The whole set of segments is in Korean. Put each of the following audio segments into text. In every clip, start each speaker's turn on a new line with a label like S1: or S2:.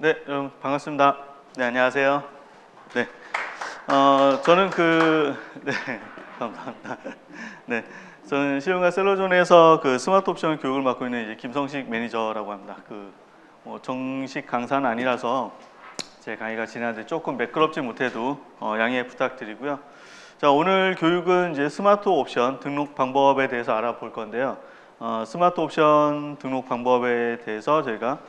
S1: 네, 여러분 반갑습니다. 네, 안녕하세요. 네, 저는
S2: 네,
S1: 감사합니다. 네, 저는 시흥과 셀러존에서 그 스마트 옵션 교육을 맡고 있는 이제 김성식 매니저라고 합니다. 정식 강사는 아니라서 제 강의가 진행하는데 조금 매끄럽지 못해도 양해 부탁드리고요. 자, 오늘 교육은 이제 스마트 옵션 등록 방법에 대해서 알아볼 건데요. 스마트 옵션 등록 방법에 대해서 저희가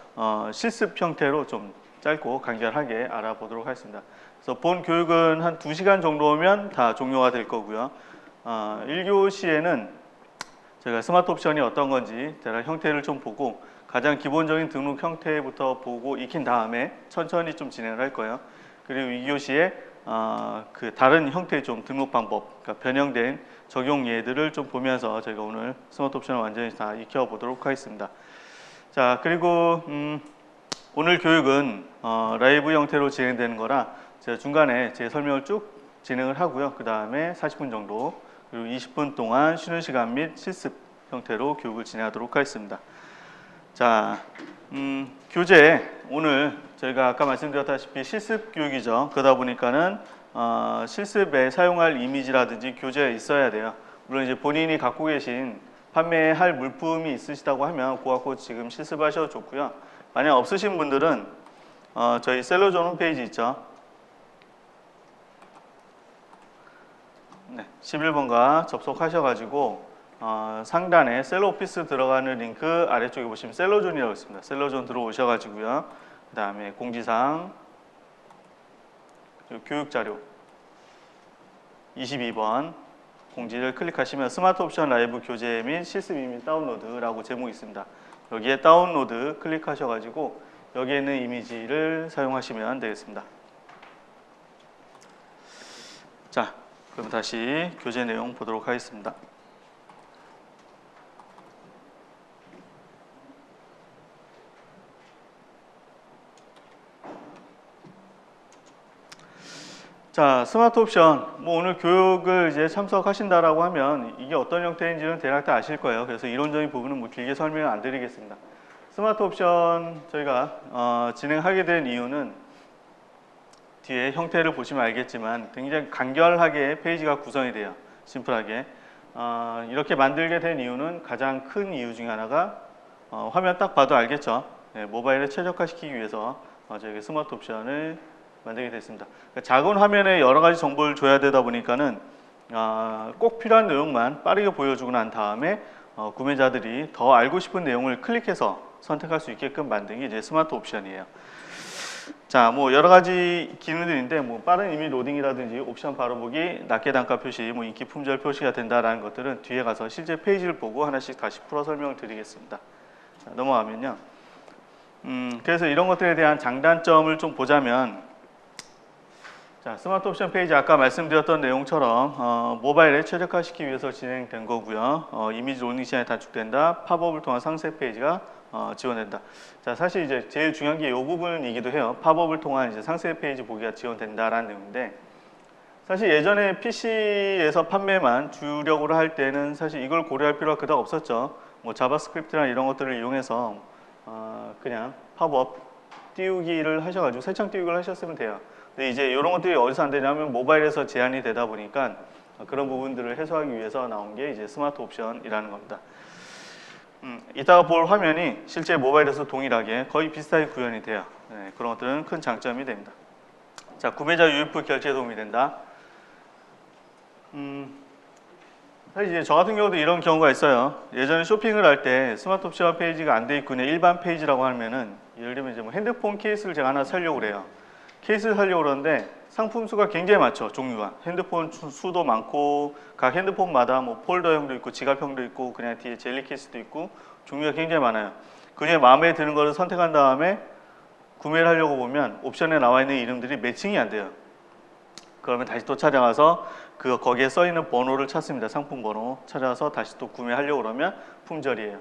S1: 실습 형태로 좀 짧고 간결하게 알아보도록 하겠습니다. 그래서 본 교육은 한 2시간 정도면 다 종료가 될 거고요. 1교시에는 저희가 스마트 옵션이 어떤 건지 대략 형태를 좀 보고 가장 기본적인 등록 형태부터 보고 익힌 다음에 천천히 좀 진행을 할 거예요. 그리고 2교시에 그 다른 형태의 좀 등록 방법, 그러니까 변형된 적용 예들을 좀 보면서 저희가 오늘 스마트 옵션을 완전히 다 익혀보도록 하겠습니다. 자, 그리고 오늘 교육은 라이브 형태로 진행되는 거라 제가 중간에 제 설명을 쭉 진행을 하고요. 그 다음에 40분 정도 그리고 20분 동안 쉬는 시간 및 실습 형태로 교육을 진행하도록 하겠습니다. 자, 교재 오늘 저희가 아까 말씀드렸다시피 실습 교육이죠. 그러다 보니까는 실습에 사용할 이미지라든지 교재가 있어야 돼요. 물론 이제 본인이 갖고 계신 판매할 물품이 있으시다고 하면 그거 갖고 지금 실습하셔도 좋고요. 만약 없으신 분들은 저희 셀러존 홈페이지 있죠. 네, 11번가 접속하셔가지고 상단에 셀러 오피스 들어가는 링크 아래쪽에 보시면 셀러존이라고 있습니다. 셀러존 들어오셔가지고요. 그 다음에 공지사항, 교육자료 22번 공지를 클릭하시면 스마트 옵션 라이브 교재 및 실습 이미지 다운로드라고 제목이 있습니다. 여기에 다운로드 클릭하셔가지고 여기에 있는 이미지를 사용하시면 되겠습니다. 자, 그럼 다시 교재 내용 보도록 하겠습니다. 자, 스마트 옵션. 오늘 교육을 이제 참석하신다라고 하면 이게 어떤 형태인지는 대략 다 아실 거예요. 그래서 이론적인 부분은 길게 설명을 안 드리겠습니다. 스마트 옵션 저희가 진행하게 된 이유는 뒤에 형태를 보시면 알겠지만 굉장히 간결하게 페이지가 구성이 돼요. 심플하게. 이렇게 만들게 된 이유는 가장 큰 이유 중에 하나가 화면 딱 봐도 알겠죠. 네, 모바일에 최적화시키기 위해서 저희가 스마트 옵션을 만들게 됐습니다. 그러니까 작은 화면에 여러 가지 정보를 줘야 되다 보니까는 꼭 필요한 내용만 빠르게 보여주고 난 다음에 구매자들이 더 알고 싶은 내용을 클릭해서 선택할 수 있게끔 만든 게 이제 스마트 옵션이에요. 자, 여러 가지 기능들인데 빠른 이미지 로딩이라든지 옵션 바로 보기, 낱개 단가 표시, 인기 품절 표시가 된다라는 것들은 뒤에 가서 실제 페이지를 보고 하나씩 다시 풀어 설명을 드리겠습니다. 자, 넘어가면요. 그래서 이런 것들에 대한 장단점을 좀 보자면 자, 스마트 옵션 페이지 아까 말씀드렸던 내용처럼 모바일에 최적화시키기 위해서 진행된 거고요. 이미지 로딩 시간이 단축된다. 팝업을 통한 상세 페이지가 지원된다. 자, 사실 이제 제일 중요한 게 이 부분이기도 해요. 팝업을 통한 이제 상세 페이지 보기가 지원된다라는 내용인데 사실 예전에 PC에서 판매만 주력으로 할 때는 사실 이걸 고려할 필요가 그닥 없었죠. 자바스크립트나 이런 것들을 이용해서 그냥 팝업 띄우기를 하셔가지고 새창 띄우기를 하셨으면 돼요. 근데 이제 이런 것들이 어디서 안 되냐면 모바일에서 제한이 되다 보니까 그런 부분들을 해소하기 위해서 나온 게 이제 스마트 옵션이라는 겁니다. 이따가 볼 화면이 실제 모바일에서 동일하게 거의 비슷하게 구현이 돼요. 네, 그런 것들은 큰 장점이 됩니다. 자, 구매자 유입부 결제에 도움이 된다. 사실 이제 저 같은 경우도 이런 경우가 있어요. 예전에 쇼핑을 할 때 스마트 옵션 페이지가 안 돼 있고 그냥 일반 페이지라고 하면은 예를 들면 이제 핸드폰 케이스를 제가 하나 사려고 그래요. 케이스를 사려고 그러는데 상품 수가 굉장히 많죠. 종류가. 핸드폰 수도 많고 각 핸드폰마다 폴더형도 있고 지갑형도 있고 그냥 뒤에 젤리 케이스도 있고 종류가 굉장히 많아요. 그중에 마음에 드는 것을 선택한 다음에 구매를 하려고 보면 옵션에 나와 있는 이름들이 매칭이 안 돼요. 그러면 다시 또 찾아가서 거기에 써 있는 번호를 찾습니다. 상품 번호 찾아서 다시 또 구매하려고 그러면 품절이에요.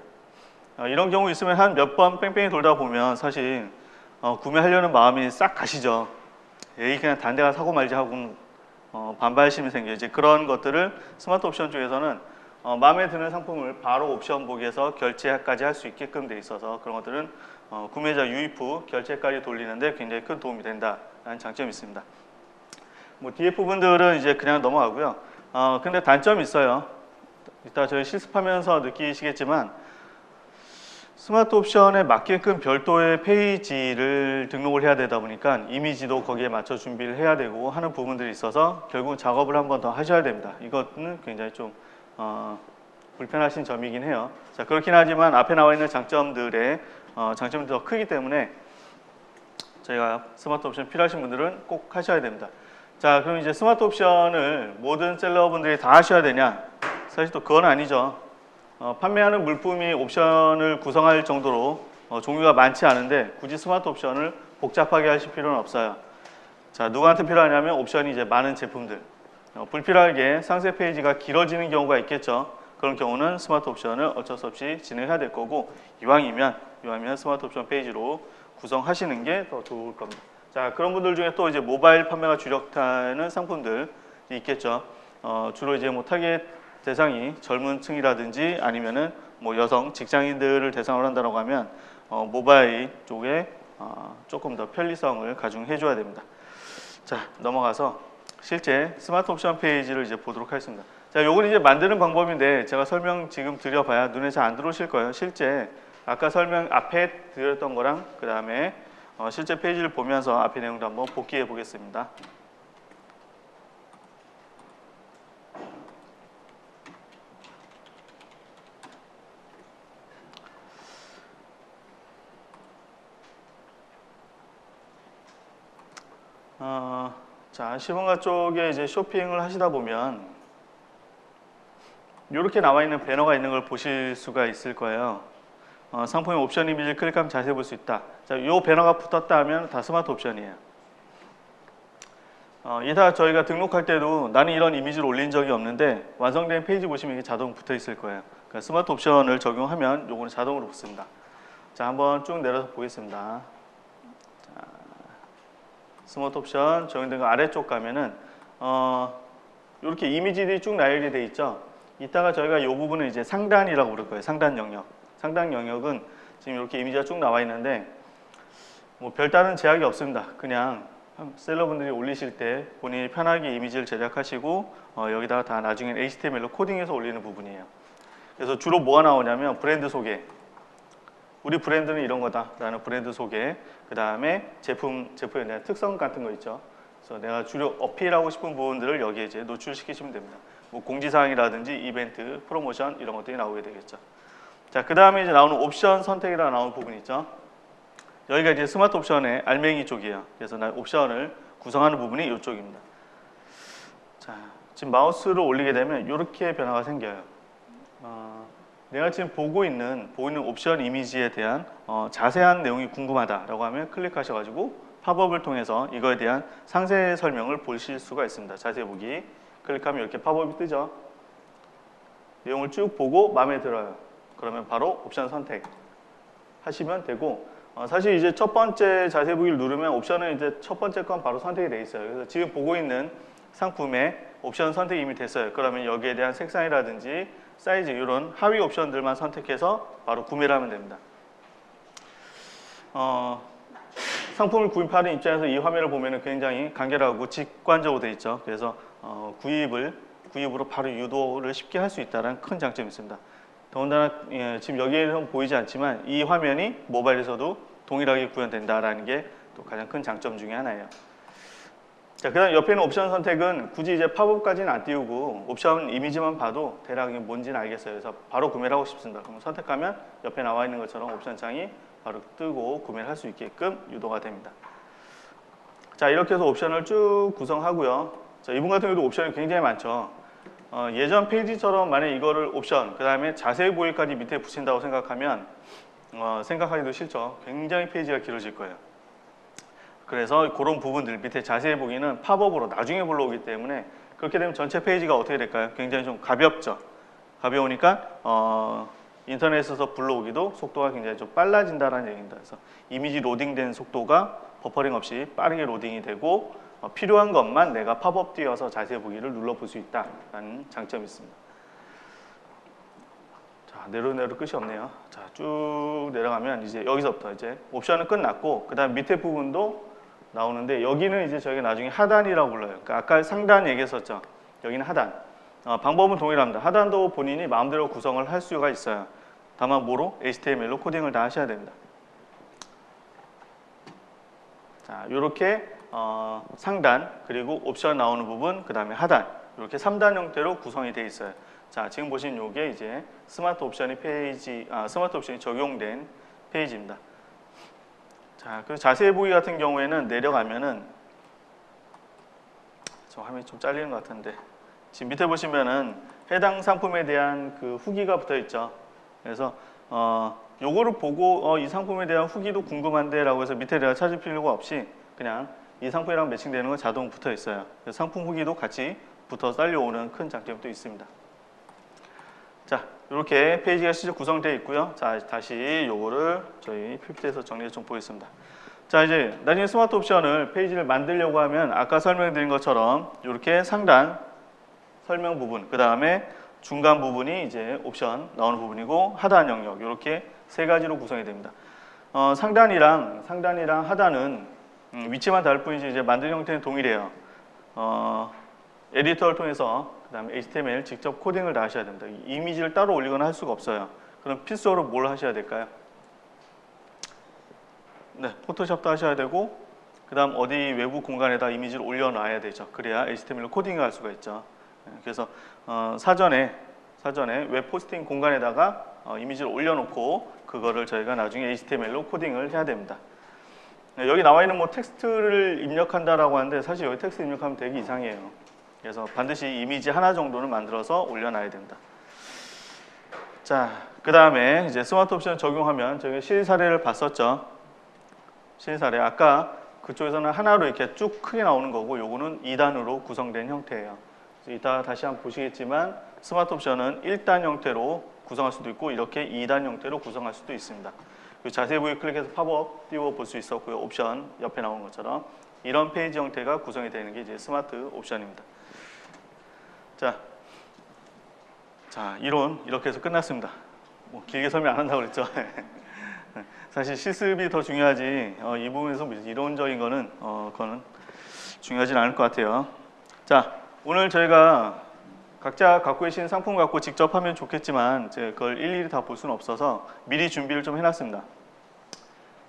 S1: 이런 경우 있으면 한 몇 번 뺑뺑이 돌다 보면 사실 구매하려는 마음이 싹 가시죠. 에이 그냥 다른 데 가서 사고 말지 하고 반발심이 생겨요. 이제 그런 것들을 스마트 옵션 쪽에서는 마음에 드는 상품을 바로 옵션 보기에서 결제까지 할 수 있게끔 돼 있어서 그런 것들은 구매자 유입 후 결제까지 돌리는데 굉장히 큰 도움이 된다라는 장점이 있습니다. 뭐 뒤에 부분들은 이제 그냥 넘어가고요. 근데 단점이 있어요. 이따 저희 실습하면서 느끼시겠지만 스마트 옵션에 맞게끔 별도의 페이지를 등록을 해야 되다 보니까 이미지도 거기에 맞춰 준비를 해야 되고 하는 부분들이 있어서 결국 작업을 한 번 더 하셔야 됩니다. 이것은 굉장히 좀 불편하신 점이긴 해요. 자, 그렇긴 하지만 앞에 나와 있는 장점들의 장점이 더 크기 때문에 저희가 스마트 옵션 필요하신 분들은 꼭 하셔야 됩니다. 자, 그럼 이제 스마트 옵션을 모든 셀러분들이 다 하셔야 되냐? 사실 또 그건 아니죠. 판매하는 물품이 옵션을 구성할 정도로 종류가 많지 않은데 굳이 스마트 옵션을 복잡하게 하실 필요는 없어요. 자, 누구한테 필요하냐면 옵션이 이제 많은 제품들. 불필요하게 상세 페이지가 길어지는 경우가 있겠죠. 그런 경우는 스마트 옵션을 어쩔 수 없이 진행해야 될 거고 이왕이면 스마트 옵션 페이지로 구성하시는 게 더 좋을 겁니다. 자, 그런 분들 중에 또 이제 모바일 판매가 주력하는 상품들이 있겠죠. 주로 이제 뭐 타겟 대상이 젊은 층이라든지 아니면은 뭐 여성 직장인들을 대상으로 한다고 하면 모바일 쪽에 조금 더 편리성을 가중해 줘야 됩니다. 자, 넘어가서 실제 스마트 옵션 페이지를 이제 보도록 하겠습니다. 자, 요건 이제 만드는 방법인데 제가 설명 지금 드려봐야 눈에 잘 안 들어오실 거예요. 실제 아까 설명 앞에 드렸던 거랑 그 다음에 실제 페이지를 보면서 앞에 내용도 한번 복기해 보겠습니다. 자, 시범가 쪽에 이제 쇼핑을 하시다 보면 이렇게 나와 있는 배너가 있는 걸 보실 수가 있을 거예요. 상품의 옵션 이미지를 클릭하면 자세히 볼 수 있다. 자, 이 배너가 붙었다 하면 다 스마트 옵션이에요. 이따 저희가 등록할 때도 나는 이런 이미지를 올린 적이 없는데 완성된 페이지 보시면 이게 자동 붙어 있을 거예요. 그러니까 스마트 옵션을 적용하면 요거는 자동으로 붙습니다. 자, 한번 쭉 내려서 보겠습니다. 자, 스마트 옵션 적용된 거 아래쪽 가면은 이렇게 이미지들이 쭉 나열이 돼 있죠. 이따가 저희가 이 부분을 이제 상단이라고 부를 거예요. 상단 영역. 상단 영역은 지금 이렇게 이미지가 쭉 나와 있는데 뭐 별다른 제약이 없습니다. 그냥 셀러분들이 올리실 때 본인이 편하게 이미지를 제작하시고 여기다가 다 나중에 HTML로 코딩해서 올리는 부분이에요. 그래서 주로 뭐가 나오냐면 브랜드 소개, 우리 브랜드는 이런 거다라는 브랜드 소개, 그 다음에 제품에 대한 특성 같은 거 있죠. 그래서 내가 주로 어필하고 싶은 부분들을 여기에 이제 노출시키시면 됩니다. 뭐 공지사항이라든지 이벤트, 프로모션 이런 것들이 나오게 되겠죠. 자, 그 다음에 이제 나오는 옵션 선택이라고 나오는 부분 있죠. 여기가 이제 스마트 옵션의 알맹이 쪽이에요. 그래서 옵션을 구성하는 부분이 이쪽입니다. 자, 지금 마우스를 올리게 되면 이렇게 변화가 생겨요. 내가 지금 보고 있는 옵션 이미지에 대한 자세한 내용이 궁금하다라고 하면 클릭하셔가지고 팝업을 통해서 이거에 대한 상세 설명을 보실 수가 있습니다. 자세히 보기. 클릭하면 이렇게 팝업이 뜨죠. 내용을 쭉 보고 마음에 들어요. 그러면 바로 옵션 선택 하시면 되고 사실 이제 첫 번째 자세히 보기를 누르면 옵션은 이제 첫 번째 건 바로 선택이 돼 있어요. 그래서 지금 보고 있는 상품에 옵션 선택이 이미 됐어요. 그러면 여기에 대한 색상이라든지 사이즈 이런 하위 옵션들만 선택해서 바로 구매를 하면 됩니다. 상품을 구입하는 입장에서 이 화면을 보면 굉장히 간결하고 직관적으로 되어 있죠. 그래서 구입으로 바로 유도를 쉽게 할 수 있다는 큰 장점이 있습니다. 더군다나 지금 여기에는 보이지 않지만 이 화면이 모바일에서도 동일하게 구현된다라는 게 또 가장 큰 장점 중에 하나예요. 자, 그다음 옆에 있는 옵션 선택은 굳이 이제 팝업까지는 안 띄우고 옵션 이미지만 봐도 대략 뭔지는 알겠어요. 그래서 바로 구매를 하고 싶습니다. 그럼 선택하면 옆에 나와 있는 것처럼 옵션 창이 바로 뜨고 구매를 할 수 있게끔 유도가 됩니다. 자, 이렇게 해서 옵션을 쭉 구성하고요. 자, 이분 같은 경우도 옵션이 굉장히 많죠. 예전 페이지처럼 만약에 이거를 옵션, 그 다음에 자세히 보기까지 밑에 붙인다고 생각하면 생각하기도 싫죠. 굉장히 페이지가 길어질 거예요. 그래서 그런 부분들 밑에 자세히 보기는 팝업으로 나중에 불러오기 때문에 그렇게 되면 전체 페이지가 어떻게 될까요? 굉장히 좀 가볍죠. 가벼우니까 인터넷에서 불러오기도 속도가 굉장히 좀 빨라진다는 얘기입니다. 그래서 이미지 로딩되는 속도가 버퍼링 없이 빠르게 로딩이 되고 필요한 것만 내가 팝업 띄워서 자세히 보기를 눌러볼 수 있다는 장점이 있습니다. 자, 자, 내로 끝이 없네요. 자, 쭉 내려가면 이제 여기서부터 이제 옵션은 끝났고, 그 다음 밑에 부분도 나오는데, 여기는 이제 저희가 나중에 하단이라고 불러요. 그러니까 아까 상단 얘기했었죠. 여기는 하단. 방법은 동일합니다. 하단도 본인이 마음대로 구성을 할 수가 있어요. 다만 뭐로? HTML로 코딩을 다 하셔야 됩니다. 자, 요렇게 상단, 그리고 옵션 나오는 부분, 그 다음에 하단, 이렇게 3단 형태로 구성이 되어 있어요. 자, 지금 보신 요게 이제 스마트 옵션이 스마트 옵션이 적용된 페이지입니다. 자, 그리고 자세히 보기 같은 경우에는 내려가면은, 저 화면이 좀 잘리는 것 같은데, 지금 밑에 보시면은 해당 상품에 대한 그 후기가 붙어 있죠. 그래서 요거를 보고 이 상품에 대한 후기도 궁금한데 라고 해서 밑에 내가 찾을 필요가 없이 그냥 이 상품이랑 매칭되는 건 자동 붙어 있어요. 그래서 상품 후기도 같이 붙어서 딸려오는 큰 장점도 있습니다. 자, 이렇게 페이지가 실제 구성되어 있고요. 자, 다시 요거를 저희 PPT에서 정리해서 좀 보겠습니다. 자, 이제 나중에 스마트 옵션을 페이지를 만들려고 하면 아까 설명드린 것처럼 이렇게 상단 설명 부분, 그 다음에 중간 부분이 이제 옵션 나오는 부분이고, 하단 영역, 이렇게 세 가지로 구성이 됩니다. 상단이랑 하단은 위치만 다를 뿐이지 이제 만드는 형태는 동일해요. 에디터를 통해서 그 다음에 HTML 직접 코딩을 다 하셔야 됩니다. 이미지를 따로 올리거나 할 수가 없어요. 그럼 필수로 뭘 하셔야 될까요? 네, 포토샵도 하셔야 되고, 그 다음 어디 외부 공간에다 이미지를 올려놔야 되죠. 그래야 HTML로 코딩을 할 수가 있죠. 그래서 사전에 웹 포스팅 공간에다가 이미지를 올려놓고 그거를 저희가 나중에 HTML로 코딩을 해야 됩니다. 여기 나와 있는 뭐 텍스트를 입력한다라고 하는데 사실 여기 텍스트 입력하면 되게 이상해요. 그래서 반드시 이미지 하나 정도는 만들어서 올려놔야 됩니다. 자, 그 다음에 이제 스마트 옵션 적용하면 저희가 실행 사례를 봤었죠. 실행 사례 아까 그쪽에서는 하나로 이렇게 쭉 크게 나오는 거고, 요거는 2단으로 구성된 형태예요. 이따 다시 한번 보시겠지만 스마트 옵션은 1단 형태로 구성할 수도 있고 이렇게 2단 형태로 구성할 수도 있습니다. 자세히 보기 클릭해서 팝업 띄워 볼 수 있었고요. 옵션 옆에 나오는 것처럼 이런 페이지 형태가 구성이 되는 게 이제 스마트 옵션입니다. 자, 이론 이렇게 해서 끝났습니다. 뭐 길게 설명 안 한다고 그랬죠. 사실 실습이 더 중요하지 이 부분에서 이론적인 거는 그거는 중요하진 않을 것 같아요. 자, 오늘 저희가 각자 갖고 계신 상품 갖고 직접 하면 좋겠지만 제가 그걸 일일이 다 볼 수는 없어서 미리 준비를 좀 해놨습니다.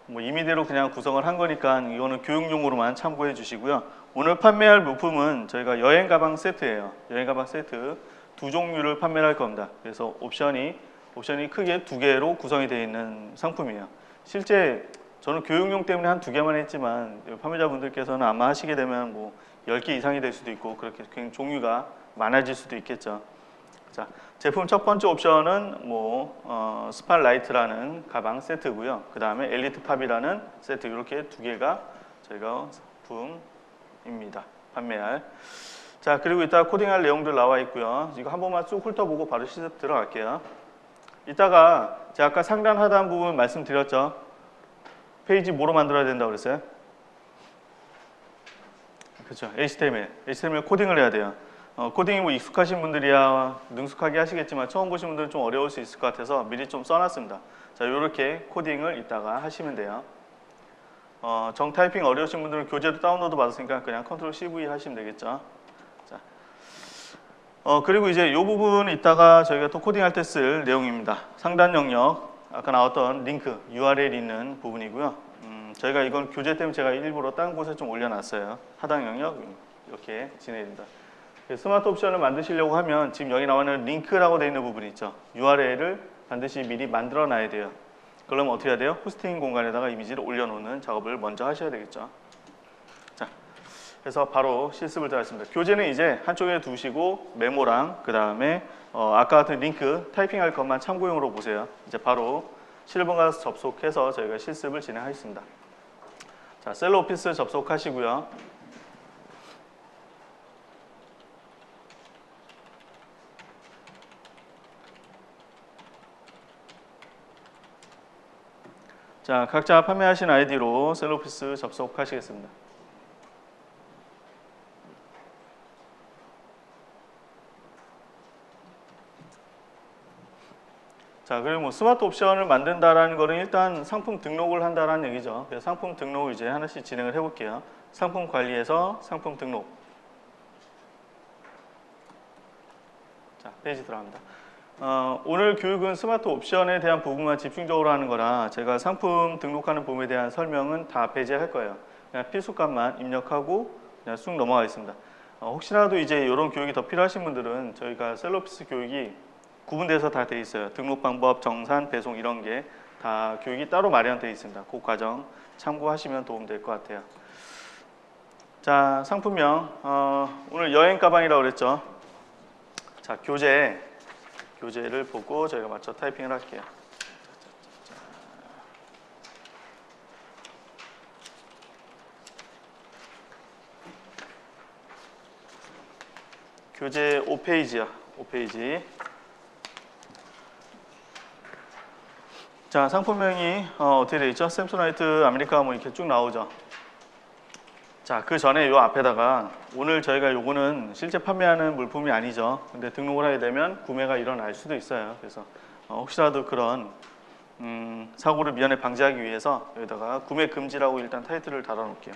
S1: 뭐 임의대로 그냥 구성을 한 거니까 이거는 교육용으로만 참고해 주시고요. 오늘 판매할 물품은 저희가 여행 가방 세트예요. 여행 가방 세트 2종류를 판매할 겁니다. 그래서 옵션이 크게 2개로 구성이 되어 있는 상품이에요. 실제 저는 교육용 때문에 한 2개만 했지만 판매자분들께서는 아마 하시게 되면 뭐 10개 이상이 될 수도 있고 그렇게 굉장히 종류가 많아질 수도 있겠죠. 자, 제품 첫 번째 옵션은 스팟라이트라는 가방 세트고요. 그 다음에 엘리트팝이라는 세트, 이렇게 2개가 저희가 상품입니다. 판매할. 자, 그리고 이따 코딩할 내용들 나와 있고요. 이거 한 번만 쭉 훑어보고 바로 실습 들어갈게요. 이따가 제가 아까 상단 하단 부분 말씀드렸죠. 페이지 뭐로 만들어야 된다고 그랬어요? 그렇죠. HTML 코딩을 해야 돼요. 코딩이 뭐 익숙하신 분들이야 능숙하게 하시겠지만 처음 보신 분들은 좀 어려울 수 있을 것 같아서 미리 좀 써놨습니다. 자, 이렇게 코딩을 이따가 하시면 돼요. 정 타이핑 어려우신 분들은 교재도 다운로드 받았으니까 그냥 컨트롤 CV 하시면 되겠죠. 자, 그리고 이제 이 부분 이따가 저희가 또 코딩할 때 쓸 내용입니다. 상단 영역, 아까 나왔던 링크, URL 있는 부분이고요. 저희가 이건 교재 때문에 제가 일부러 다른 곳에 좀 올려놨어요. 하단 영역 이렇게 진행됩니다. 스마트 옵션을 만드시려고 하면 지금 여기 나와 있는 링크라고 되어 있는 부분이 있죠. URL을 반드시 미리 만들어 놔야 돼요. 그러면 어떻게 해야 돼요? 호스팅 공간에다가 이미지를 올려놓는 작업을 먼저 하셔야 되겠죠. 자, 그래서 바로 실습을 들어가겠습니다. 교재는 이제 한쪽에 두시고 메모랑 그 다음에 아까 같은 링크 타이핑할 것만 참고용으로 보세요. 이제 바로 실버 가서 접속해서 저희가 실습을 진행하겠습니다. 자, 셀러 오피스 접속하시고요. 자, 각자 판매하신 아이디로 셀러 오피스 접속하시겠습니다. 자, 그리고 뭐 스마트 옵션을 만든다라는 거는 일단 상품 등록을 한다라는 얘기죠. 그래서 상품 등록을 이제 하나씩 진행을 해볼게요. 상품 관리에서 상품 등록. 자, 페이지 들어갑니다. 오늘 교육은 스마트 옵션에 대한 부분만 집중적으로 하는 거라 제가 상품 등록하는 부분에 대한 설명은 다 배제할 거예요. 그냥 필수값만 입력하고 그냥 쑥 넘어가겠습니다. 혹시라도 이제 이런 교육이 더 필요하신 분들은 저희가 셀러피스 교육이 구분돼서 다 돼 있어요. 등록 방법, 정산, 배송 이런 게 다 교육이 따로 마련되어 있습니다. 그 과정 참고하시면 도움 될 것 같아요. 자, 상품명. 오늘 여행 가방이라고 그랬죠. 자, 교재를 보고 저희가 맞춰 타이핑을 할게요. 교재 5페이지야. 5페이지. 자, 상품명이 어떻게 되어 있죠? 샘소나이트 아메리카 뭐 이렇게 쭉 나오죠. 자, 그 전에 요 앞에다가 오늘 저희가 요거는 실제 판매하는 물품이 아니죠. 근데 등록을 하게 되면 구매가 일어날 수도 있어요. 그래서 혹시라도 그런 사고를 미연에 방지하기 위해서 여기다가 구매 금지라고 일단 타이틀을 달아 놓을게요.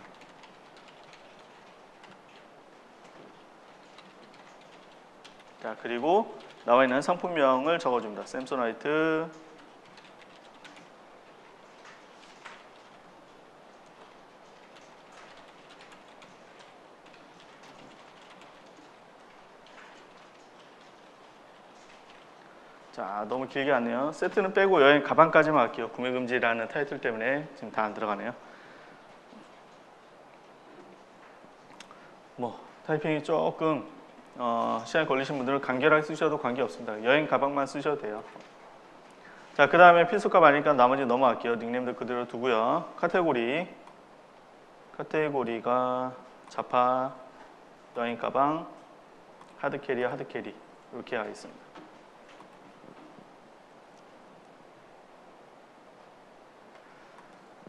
S1: 자, 그리고 나와 있는 상품명을 적어줍니다. 샘소나이트 자, 너무 길게 왔네요. 세트는 빼고 여행 가방까지만 할게요. 구매금지라는 타이틀 때문에 지금 다 안 들어가네요. 뭐 타이핑이 조금 시간이 걸리신 분들은 간결하게 쓰셔도 관계없습니다. 여행 가방만 쓰셔도 돼요. 자, 그 다음에 필수값 아니니까 나머지 넘어갈게요. 닉네임들 그대로 두고요. 카테고리가 자파, 여행 가방, 하드캐리와 하드캐리 이렇게 하겠습니다.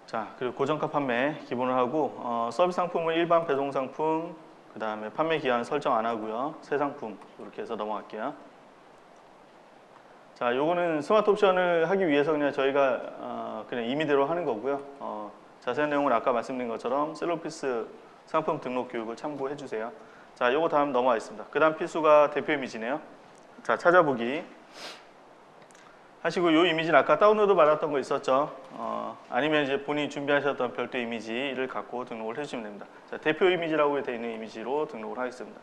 S1: 자, 그리고 고정가 판매 기본을 하고 서비스 상품은 일반 배송 상품, 그 다음에 판매 기한 설정 안 하고요. 새 상품 이렇게 해서 넘어갈게요. 자, 요거는 스마트 옵션을 하기 위해서 그냥 저희가 그냥 임의대로 하는 거고요. 자세한 내용은 아까 말씀드린 것처럼 셀러피스 상품 등록 교육을 참고해 주세요. 자, 요거 다음 넘어가겠습니다. 그 다음 필수가 대표 이미지네요. 자, 찾아보기 하시고 요 이미지는 아까 다운로드 받았던 거 있었죠. 아니면 이제 본인이 준비하셨던 별도 이미지를 갖고 등록을 해주시면 됩니다. 자, 대표 이미지라고 되어 있는 이미지로 등록을 하겠습니다.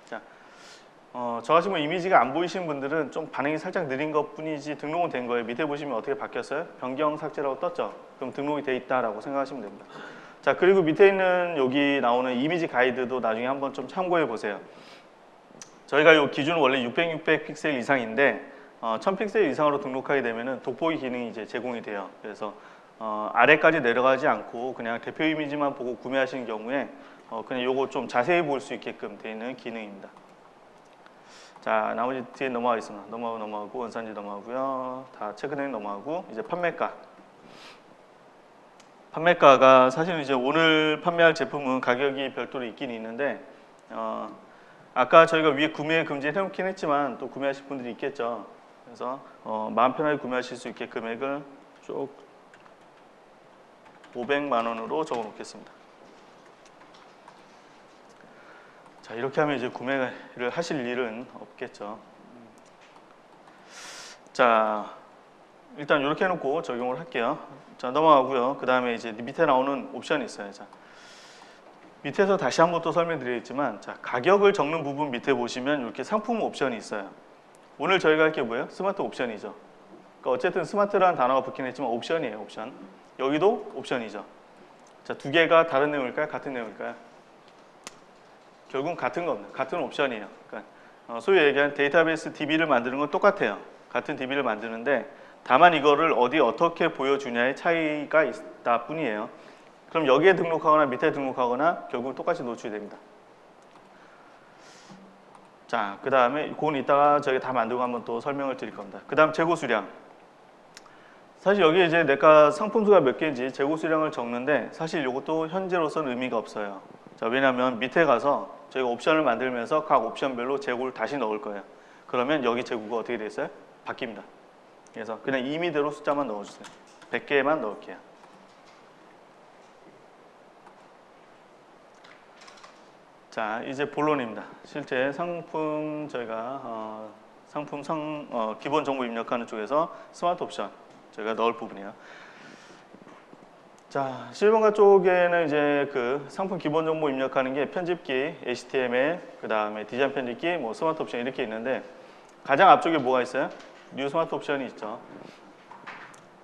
S1: 자, 저같이 뭐 이미지가 안 보이시는 분들은 좀 반응이 살짝 느린 것 뿐이지 등록은 된 거예요. 밑에 보시면 어떻게 바뀌었어요? 변경 삭제라고 떴죠. 그럼 등록이 돼 있다라고 생각하시면 됩니다. 자, 그리고 밑에 있는 여기 나오는 이미지 가이드도 나중에 한번 좀 참고해 보세요. 저희가 요 기준은 원래 600 픽셀 이상인데 1000 픽셀 이상으로 등록하게 되면은 돋보기 기능이 이제 제공이 돼요. 그래서 아래까지 내려가지 않고 그냥 대표 이미지만 보고 구매하시는 경우에 그냥 요거 좀 자세히 볼 수 있게끔 되어 있는 기능입니다. 자, 나머지 뒤에 넘어가겠습니다. 넘어가고 원산지 넘어가고요. 다 체크된 넘어가고 이제 판매가가 사실은 이제 오늘 판매할 제품은 가격이 별도로 있긴 있는데 아까 저희가 위에 구매 금지를 해놓긴 했지만 또 구매하실 분들이 있겠죠. 그래서 마음 편하게 구매하실 수 있게 금액을 쭉 500만 원으로 적어 놓겠습니다. 자, 이렇게 하면 이제 구매를 하실 일은 없겠죠. 자, 일단 이렇게 해놓고 적용을 할게요. 자, 넘어가고요. 그 다음에 이제 밑에 나오는 옵션이 있어요. 자, 밑에서 다시 한 번 또 설명드리겠지만, 자, 가격을 적는 부분 밑에 보시면 이렇게 상품 옵션이 있어요. 오늘 저희가 할 게 뭐예요? 스마트 옵션이죠. 그러니까 어쨌든 스마트라는 단어가 붙긴 했지만 옵션이에요. 옵션. 여기도 옵션이죠. 자, 두 개가 다른 내용일까요? 같은 내용일까요? 결국은 같은 겁니다. 같은 옵션이에요. 그러니까 소위 얘기한 데이터베이스 DB를 만드는 건 똑같아요. 같은 DB를 만드는데 다만 이거를 어떻게 보여주냐의 차이가 있다 뿐이에요. 그럼 여기에 등록하거나 밑에 등록하거나 결국은 똑같이 노출이 됩니다. 자, 그 다음에 그건 이따가 저희가 다 만들고 한번 또 설명을 드릴 겁니다. 그 다음 재고 수량. 사실 여기 이제 내가 상품수가 몇 개인지 재고 수량을 적는데 사실 이것도 현재로서는 의미가 없어요. 자, 왜냐하면 밑에 가서 저희가 옵션을 만들면서 각 옵션별로 재고를 다시 넣을 거예요. 그러면 여기 재고가 어떻게 돼 있어요? 바뀝니다. 그래서 그냥 임의대로 숫자만 넣어주세요. 100개만 넣을게요. 자, 이제 본론입니다. 실제 상품 저희가 기본 정보 입력하는 쪽에서 스마트 옵션 저희가 넣을 부분이에요. 자, 실버가 쪽에는 이제 그 상품 기본 정보 입력하는 게 편집기, HTML, 그 다음에 디자인 편집기, 뭐 스마트 옵션 이렇게 있는데 가장 앞쪽에 뭐가 있어요? 뉴 스마트 옵션이 있죠.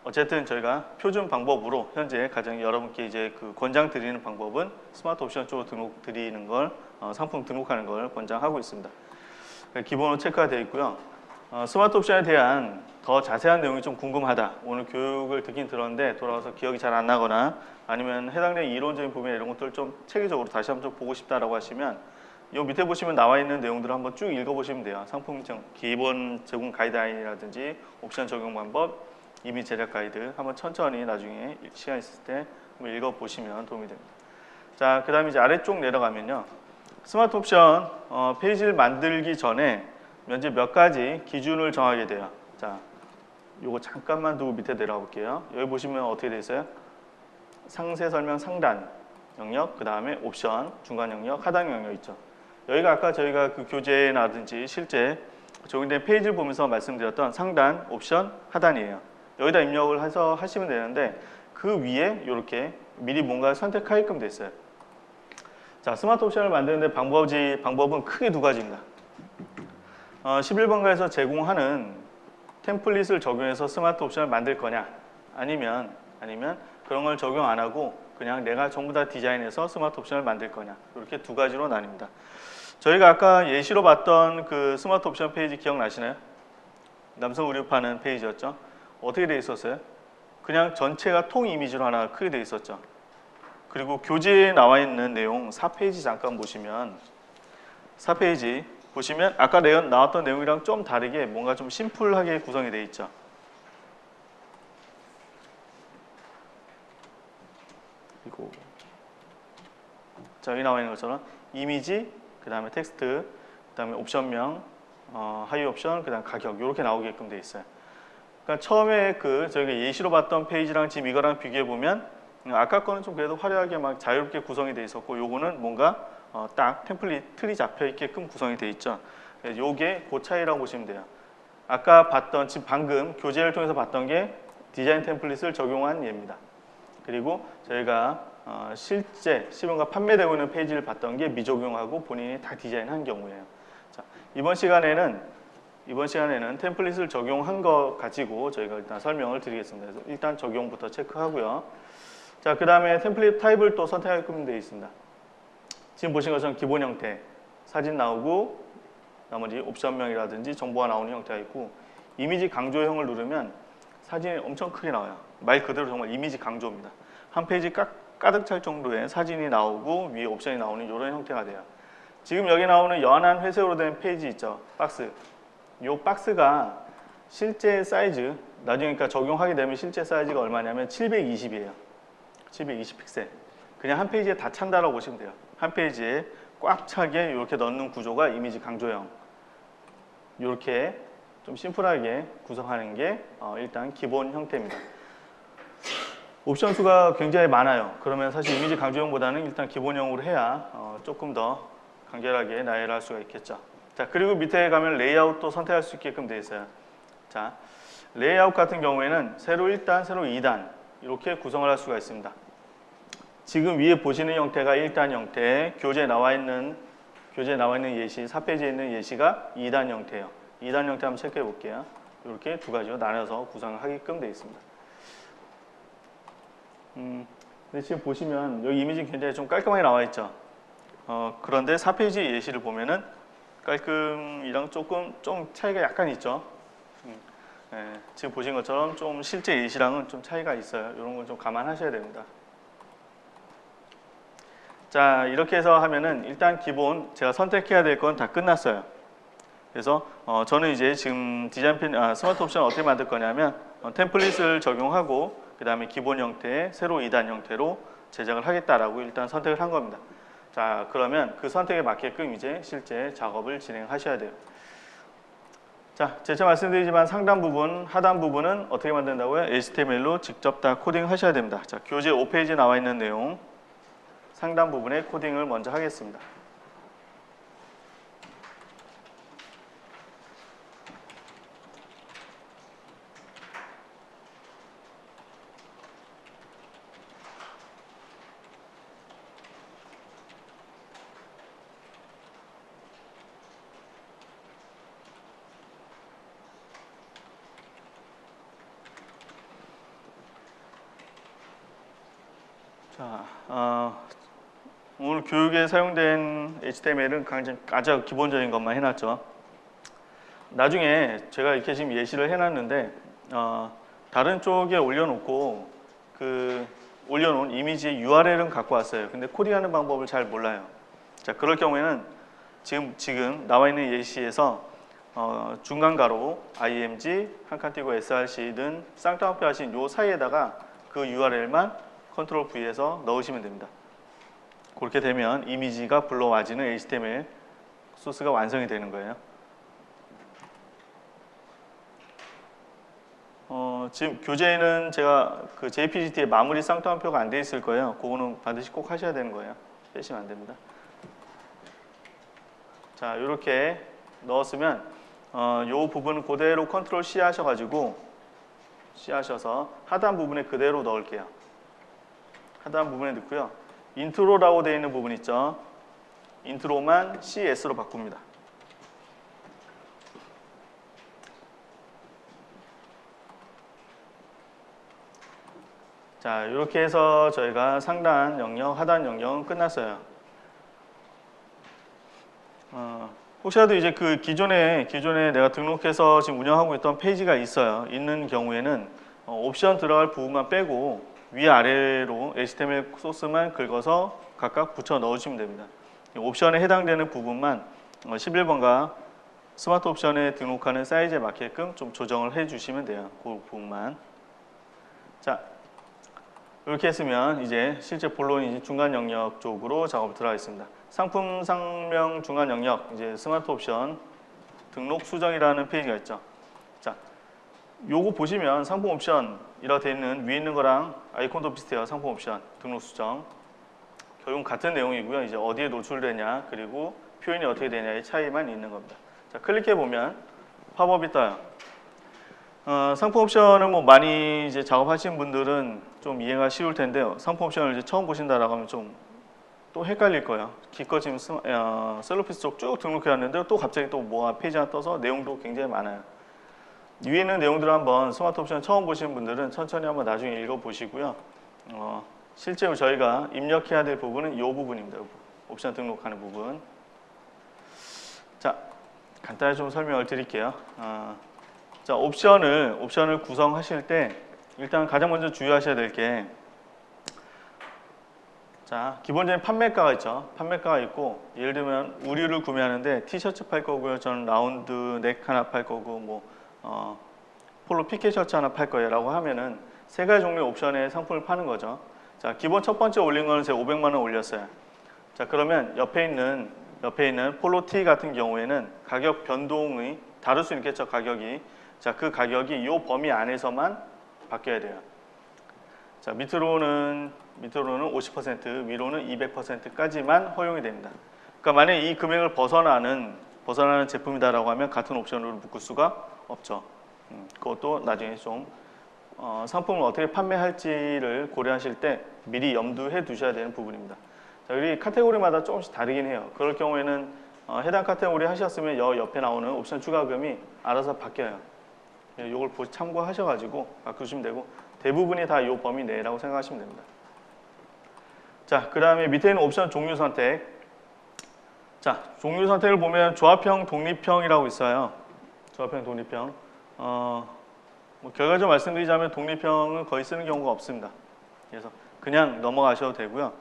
S1: 어쨌든 저희가 표준 방법으로 현재 가장 여러분께 이제 그 권장 드리는 방법은 스마트 옵션 쪽으로 등록 드리는 걸 상품 등록하는 걸 권장하고 있습니다. 기본으로 체크가 되어 있고요. 스마트 옵션에 대한 더 자세한 내용이 좀 궁금하다. 오늘 교육을 듣긴 들었는데 돌아와서 기억이 잘 안 나거나 아니면 해당되는 이론적인 부분 이런 것들 좀 체계적으로 다시 한번 좀 보고 싶다라고 하시면 이 밑에 보시면 나와 있는 내용들을 한번 쭉 읽어보시면 돼요. 상품 기본 제공 가이드라인이라든지 옵션 적용 방법, 이미 제작 가이드 한번 천천히 나중에 시간 있을 때 한번 읽어보시면 도움이 됩니다. 자, 그 다음에 이제 아래쪽 내려가면요. 스마트 옵션 페이지를 만들기 전에 현재 몇 가지 기준을 정하게 돼요. 자, 요거 잠깐만 두고 밑에 내려가 볼게요. 여기 보시면 어떻게 되어 있어요? 상세 설명 상단 영역, 그 다음에 옵션, 중간 영역, 하단 영역 있죠. 여기가 아까 저희가 그 교재라든지 실제 적용된 페이지를 보면서 말씀드렸던 상단, 옵션, 하단이에요. 여기다 입력을 해서 하시면 되는데 그 위에 이렇게 미리 뭔가를 선택하게끔 돼 있어요. 자, 스마트 옵션을 만드는데 방법은 크게 두 가지입니다. 11번가에서 제공하는 템플릿을 적용해서 스마트 옵션을 만들 거냐 아니면 그런 걸 적용 안 하고 그냥 내가 전부 다 디자인해서 스마트 옵션을 만들 거냐 이렇게 두 가지로 나뉩니다. 저희가 아까 예시로 봤던 그 스마트 옵션 페이지 기억나시나요? 남성 의류파는 페이지였죠. 어떻게 돼 있었어요? 그냥 전체가 통 이미지로 하나 크게 돼 있었죠. 그리고 교재에 나와 있는 내용 4페이지 잠깐 보시면 4페이지 보시면 아까 나왔던 내용이랑 좀 다르게 뭔가 좀 심플하게 구성이 되어 있죠. 그리고 자, 여기 나와 있는 것처럼 이미지, 그 다음에 텍스트, 그 다음에 옵션명, 하위 옵션, 그 다음 가격 이렇게 나오게끔 되어 있어요. 그러니까 처음에 저희가 예시로 봤던 페이지랑 지금 이거랑 비교해 보면 아까 거는 좀 그래도 화려하게 막 자유롭게 구성이 되어 있었고 요거는 뭔가 딱 템플릿 틀이 잡혀 있게끔 구성이 되어 있죠. 요게 그 차이라고 보시면 돼요. 아까 봤던 지금 방금 교재를 통해서 봤던 게 디자인 템플릿을 적용한 예입니다. 그리고 저희가 실제 시범과 판매되고 있는 페이지를 봤던 게 미적용하고 본인이 다 디자인한 경우예요. 자, 이번 시간에는 템플릿을 적용한 거 가지고 저희가 일단 설명을 드리겠습니다. 그래서 일단 적용부터 체크하고요. 자, 그 다음에 템플릿 타입을 또 선택하게끔 되어 있습니다. 지금 보신 것처럼 기본 형태, 사진 나오고 나머지 옵션명이라든지 정보가 나오는 형태가 있고 이미지 강조형을 누르면 사진이 엄청 크게 나와요. 말 그대로 정말 이미지 강조입니다. 한 페이지 가득 찰 정도의 사진이 나오고 위에 옵션이 나오는 이런 형태가 돼요. 지금 여기 나오는 연한 회색으로 된 페이지 있죠. 박스. 이 박스가 실제 사이즈, 나중에 그러니까 적용하게 되면 실제 사이즈가 얼마냐면 720이에요. 720 픽셀. 그냥 한 페이지에 다 찬다라고 보시면 돼요. 한 페이지에 꽉 차게 이렇게 넣는 구조가 이미지 강조형. 이렇게 좀 심플하게 구성하는 게 일단 기본 형태입니다. 옵션 수가 굉장히 많아요. 그러면 사실 이미지 강조형보다는 일단 기본형으로 해야 조금 더 간결하게 나열을 할 수가 있겠죠. 자, 그리고 밑에 가면 레이아웃도 선택할 수 있게끔 되어 있어요. 자, 레이아웃 같은 경우에는 세로 1단, 세로 2단 이렇게 구성을 할 수가 있습니다. 지금 위에 보시는 형태가 1단 형태, 교재에 나와 있는 예시, 4페이지에 있는 예시가 2단 형태예요. 2단 형태 한번 체크해 볼게요. 이렇게 두 가지로 나눠서 구성을 하게끔 되어 있습니다. 근데 지금 보시면 여기 이미지 굉장히 좀 깔끔하게 나와 있죠. 그런데 4페이지 예시를 보면은 깔끔이랑 좀 차이가 약간 있죠. 지금 보신 것처럼 좀 실제 예시랑은 좀 차이가 있어요. 이런 건 좀 감안하셔야 됩니다. 자, 이렇게 해서 하면은 일단 기본 제가 선택해야 될 건 다 끝났어요. 그래서 저는 이제 지금 스마트 옵션 어떻게 만들 거냐면 템플릿을 적용하고 그 다음에 기본 형태의 세로 2단 형태로 제작을 하겠다라고 일단 선택을 한 겁니다. 자, 자, 그러면 그 선택에 맞게끔 이제 실제 작업을 진행하셔야 돼요. 자, 재차 말씀드리지만 상단 부분, 하단 부분은 어떻게 만든다고요? HTML로 직접 다 코딩하셔야 됩니다. 자, 교재 5페이지에 나와 있는 내용 상단 부분에 코딩을 먼저 하겠습니다. 자, 오늘 교육에 사용된 HTML은 가장 기본적인 것만 해놨죠. 나중에 제가 이렇게 지금 예시를 해놨는데 다른 쪽에 올려놓고 올려놓은 이미지의 URL은 갖고 왔어요. 근데 코딩하는 방법을 잘 몰라요. 자, 그럴 경우에는 지금 나와 있는 예시에서 중간 가로 img 한 칸 띄고 src는 쌍따옴표 하신 요 사이에다가 그 URL만 컨트롤 V에서 넣으시면 됩니다. 그렇게 되면 이미지가 불러와지는 HTML 소스가 완성이 되는 거예요. 지금 교재에는 제가 그 JPGT에 마무리 쌍따옴표가 안 돼 있을 거예요. 그거는 반드시 꼭 하셔야 되는 거예요. 빼시면 안 됩니다. 자, 이렇게 넣었으면 요 부분 그대로 컨트롤 C 하셔가지고 C 하셔서 하단 부분에 그대로 넣을게요. 하단 부분에 넣고요. 인트로라고 되어 있는 부분 있죠. 인트로만 CS로 바꿉니다. 자, 이렇게 해서 저희가 상단 영역, 하단 영역은 끝났어요. 혹시라도 이제 그 기존에 내가 등록해서 지금 운영하고 있던 페이지가 있는 경우에는 옵션 들어갈 부분만 빼고 위아래로 HTML 소스만 긁어서 각각 붙여 넣으시면 됩니다. 옵션에 해당되는 부분만 11번가 스마트 옵션에 등록하는 사이즈에 맞게끔 좀 조정을 해주시면 돼요. 그 부분만. 자, 이렇게 했으면 이제 실제 본론 중간 영역 쪽으로 작업 들어가겠습니다. 상품 상명 중간 영역 이제 스마트 옵션 등록 수정이라는 페이지가 있죠. 자, 요거 보시면 상품 옵션 이라 되어 있는 위에 있는 거랑 아이콘도 비슷해요. 상품 옵션 등록 수정 결국 같은 내용이고요. 이제 어디에 노출되냐 그리고 표현이 어떻게 되냐의 차이만 있는 겁니다. 자, 클릭해 보면 팝업이 떠요. 상품 옵션을 뭐 많이 이제 작업하신 분들은 좀 이해가 쉬울 텐데요. 상품 옵션을 이제 처음 보신다라고 하면 좀 또 헷갈릴 거예요. 기껏 지금 셀러피스 쪽 쭉 등록해 왔는데 또 갑자기 또 뭐가 페이지 하나 떠서 내용도 굉장히 많아요. 위에 있는 내용들을 한번 스마트 옵션 처음 보시는 분들은 천천히 한번 나중에 읽어 보시고요. 실제로 저희가 입력해야 될 부분은 이 부분입니다. 옵션 등록하는 부분. 자, 간단히 좀 설명을 드릴게요. 자, 옵션을 구성하실 때 일단 가장 먼저 주의하셔야 될 게 자, 기본적인 판매가가 있죠. 판매가가 있고 예를 들면 우류를 구매하는데 티셔츠 팔 거고요. 저는 라운드 넥 하나 팔 거고 뭐 폴로 피켓 셔츠 하나 팔 거예요 라고 하면은 세 가지 종류의 옵션의 상품을 파는 거죠. 자, 기본 첫 번째 올린 거는 제가 500만 원 올렸어요. 자, 그러면 옆에 있는 폴로 티 같은 경우에는 가격 변동이 다를 수 있겠죠. 가격이. 자, 그 가격이 이 범위 안에서만 바뀌어야 돼요. 자, 밑으로는 50%, 위로는 200%까지만 허용이 됩니다. 그러니까 만약에 이 금액을 벗어나는 제품이다라고 하면 같은 옵션으로 묶을 수가 없죠. 그것도 나중에 좀 상품을 어떻게 판매할지를 고려하실 때 미리 염두해 두셔야 되는 부분입니다. 자, 여기 카테고리마다 조금씩 다르긴 해요. 그럴 경우에는 해당 카테고리 하셨으면 옆에 나오는 옵션 추가금이 알아서 바뀌어요. 이걸 참고하셔가지고 바꾸시면 되고 대부분이 다 이 범위 내라고 생각하시면 됩니다. 자, 그 다음에 밑에 있는 옵션 종류 선택. 자, 종류 선택을 보면 조합형, 독립형이라고 있어요. 조합형, 독립형. 뭐 결과적으로 말씀드리자면 독립형은 거의 쓰는 경우가 없습니다. 그래서 그냥 넘어가셔도 되고요.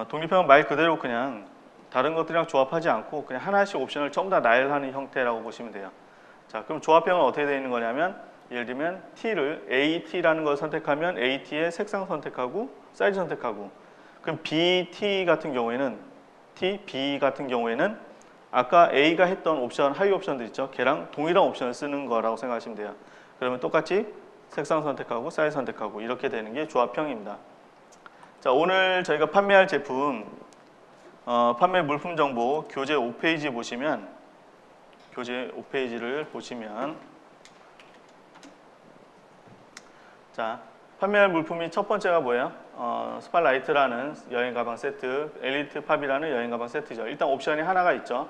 S1: 독립형은 말 그대로 그냥 다른 것들이랑 조합하지 않고 그냥 하나씩 옵션을 전부 다 나열하는 형태라고 보시면 돼요. 자, 그럼 조합형은 어떻게 되어 있는 거냐면 예를 들면 T를 AT라는 걸 선택하면 AT의 색상 선택하고 사이즈 선택하고 그럼 BT 같은 경우에는 T, B 같은 경우에는 아까 A가 했던 옵션, 하위 옵션들 있죠. 걔랑 동일한 옵션을 쓰는 거라고 생각하시면 돼요. 그러면 똑같이 색상 선택하고 사이즈 선택하고 이렇게 되는 게 조합형입니다. 자, 오늘 저희가 판매할 제품 판매 물품 정보 교재 5페이지 보시면 교재 5페이지를 보시면 자, 판매할 물품이 첫 번째가 뭐예요? 스팟라이트라는 여행 가방 세트, 엘리트 팝이라는 여행 가방 세트죠. 일단 옵션이 하나가 있죠.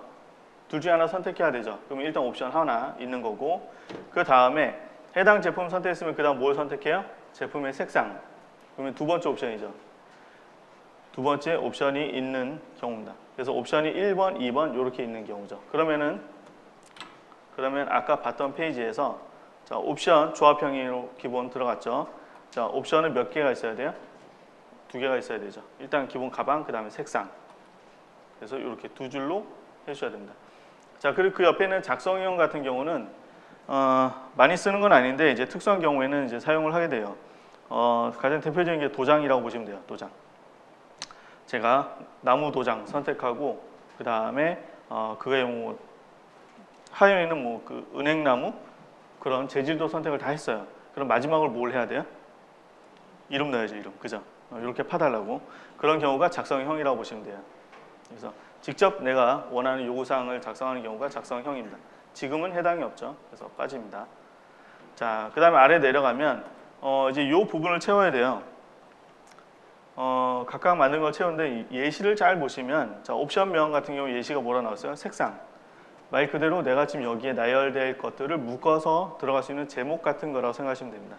S1: 둘 중에 하나 선택해야 되죠. 그러면 일단 옵션 하나 있는 거고 그 다음에 해당 제품 선택했으면 그 다음 뭘 선택해요? 제품의 색상. 그러면 두 번째 옵션이죠. 두 번째 옵션이 있는 경우입니다. 그래서 옵션이 1번, 2번 이렇게 있는 경우죠. 그러면 아까 봤던 페이지에서 자, 옵션 조합형으로 기본 들어갔죠. 자, 옵션은 몇 개가 있어야 돼요? 두 개가 있어야 되죠. 일단 기본 가방, 그 다음에 색상. 그래서 이렇게 두 줄로 해주셔야 됩니다. 자, 그리고 그 옆에는 작성형 같은 경우는 많이 쓰는 건 아닌데 이제 특수한 경우에는 이제 사용을 하게 돼요. 가장 대표적인 게 도장이라고 보시면 돼요. 도장. 제가 나무 도장 선택하고 그 다음에 그거에 뭐 하여에는 뭐 그 은행나무 그런 재질도 선택을 다 했어요. 그럼 마지막으로 뭘 해야 돼요? 이름 넣어야죠. 이름. 그죠? 이렇게 파달라고. 그런 경우가 작성형이라고 보시면 돼요. 그래서 직접 내가 원하는 요구사항을 작성하는 경우가 작성형입니다. 지금은 해당이 없죠. 그래서 빠집니다. 자, 그 다음에 아래 내려가면 이제 이 부분을 채워야 돼요. 각각 만든 걸 채우는데 예시를 잘 보시면 자, 옵션명 같은 경우 예시가 뭐라 나왔어요? 색상. 말 그대로 내가 지금 여기에 나열될 것들을 묶어서 들어갈 수 있는 제목 같은 거라고 생각하시면 됩니다.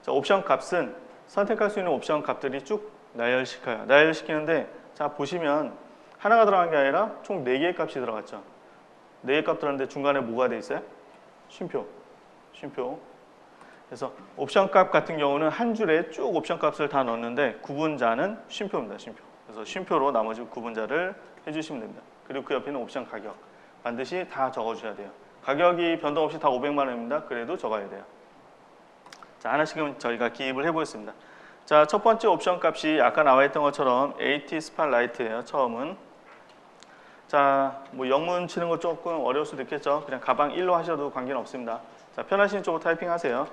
S1: 자, 옵션 값은 선택할 수 있는 옵션 값들이 쭉 나열시켜요. 나열시키는데 자, 보시면 하나가 들어간 게 아니라 총 4개의 값이 들어갔죠. 4개 값 들어갔는데 중간에 뭐가 돼 있어요? 쉼표. 그래서 옵션 값 같은 경우는 한 줄에 쭉 옵션 값을 다 넣었는데 구분자는 쉼표입니다. 쉼표. 그래서 쉼표로 나머지 구분자를 해주시면 됩니다. 그리고 그 옆에는 옵션 가격. 반드시 다 적어주셔야 돼요. 가격이 변동 없이 다 500만 원입니다. 그래도 적어야 돼요. 자, 하나씩은 저희가 기입을 해보겠습니다. 자, 첫 번째 옵션 값이 아까 나와 있던 것처럼 AT 스팟라이트예요. 처음은. 자, 뭐 영문 치는 거 조금 어려울 수도 있겠죠. 그냥 가방 1로 하셔도 관계는 없습니다. 자, 편하신 쪽으로 타이핑 하세요.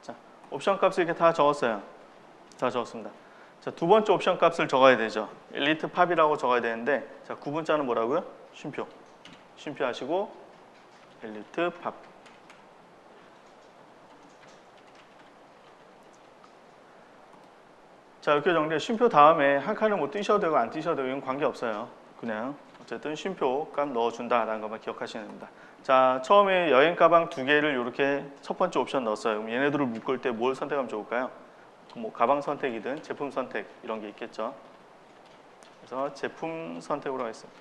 S1: 자, 옵션 값을 이렇게 다 적었어요. 다 적었습니다. 자, 두 번째 옵션 값을 적어야 되죠. 엘리트 팝이라고 적어야 되는데 자, 구분자는 뭐라고요? 쉼표. 쉼표 하시고 엘리트 팝. 자, 이렇게 정리해. 쉼표 다음에 한 칸을 뭐 띄셔도 되고 안 띄셔도 되고 이건 관계없어요. 그냥 어쨌든 쉼표 값 넣어준다라는 것만 기억하시면 됩니다. 자, 처음에 여행 가방 2개를 이렇게 첫 번째 옵션 넣었어요. 그럼 얘네들을 묶을 때 뭘 선택하면 좋을까요? 뭐 가방 선택이든 제품 선택 이런 게 있겠죠. 그래서 제품 선택으로 하겠습니다.